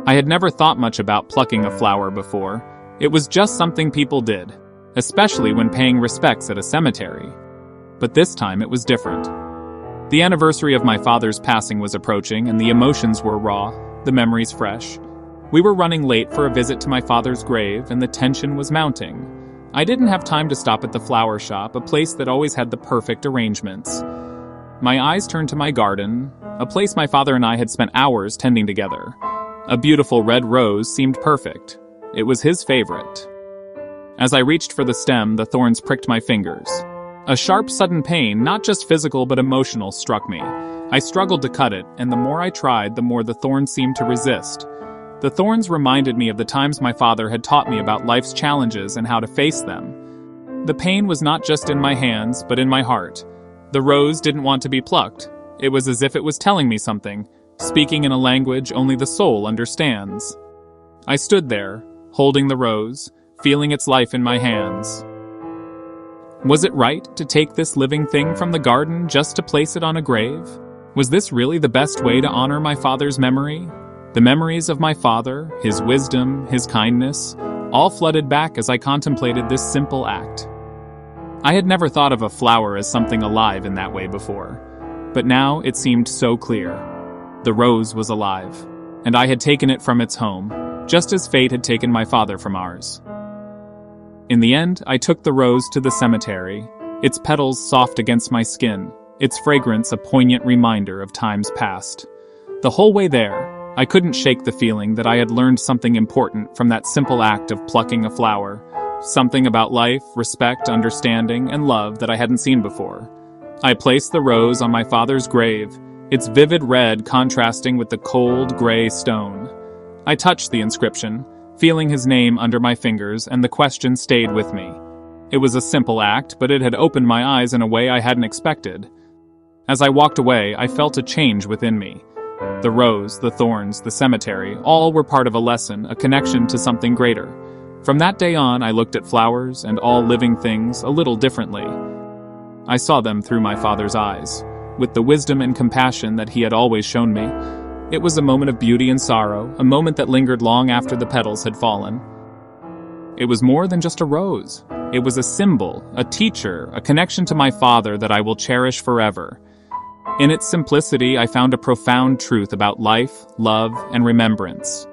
I had never thought much about plucking a flower before. It was just something people did, especially when paying respects at a cemetery. But this time it was different. The anniversary of my father's passing was approaching, and the emotions were raw, the memories fresh. We were running late for a visit to my father's grave, and the tension was mounting. I didn't have time to stop at the flower shop, a place that always had the perfect arrangements. My eyes turned to my garden, a place my father and I had spent hours tending together. A beautiful red rose seemed perfect. It was his favorite. As I reached for the stem, the thorns pricked my fingers. A sharp, sudden pain, not just physical but emotional, struck me. I struggled to cut it, and the more I tried, the more the thorns seemed to resist. The thorns reminded me of the times my father had taught me about life's challenges and how to face them. The pain was not just in my hands, but in my heart. The rose didn't want to be plucked. It was as if it was telling me something, speaking in a language only the soul understands. I stood there, holding the rose, feeling its life in my hands. Was it right to take this living thing from the garden just to place it on a grave? Was this really the best way to honor my father's memory? The memories of my father, his wisdom, his kindness, all flooded back as I contemplated this simple act. I had never thought of a flower as something alive in that way before, but now it seemed so clear. The rose was alive, and I had taken it from its home, just as fate had taken my father from ours. In the end, I took the rose to the cemetery, its petals soft against my skin, its fragrance a poignant reminder of times past. The whole way there, I couldn't shake the feeling that I had learned something important from that simple act of plucking a flower, something about life, respect, understanding, and love that I hadn't seen before. I placed the rose on my father's grave, its vivid red contrasting with the cold, gray stone. I touched the inscription, feeling his name under my fingers, and the question stayed with me. It was a simple act, but it had opened my eyes in a way I hadn't expected. As I walked away, I felt a change within me. The rose, the thorns, the cemetery, all were part of a lesson, a connection to something greater. From that day on, I looked at flowers and all living things a little differently. I saw them through my father's eyes, with the wisdom and compassion that he had always shown me. It was a moment of beauty and sorrow, a moment that lingered long after the petals had fallen. It was more than just a rose. It was a symbol, a teacher, a connection to my father that I will cherish forever. In its simplicity, I found a profound truth about life, love, and remembrance.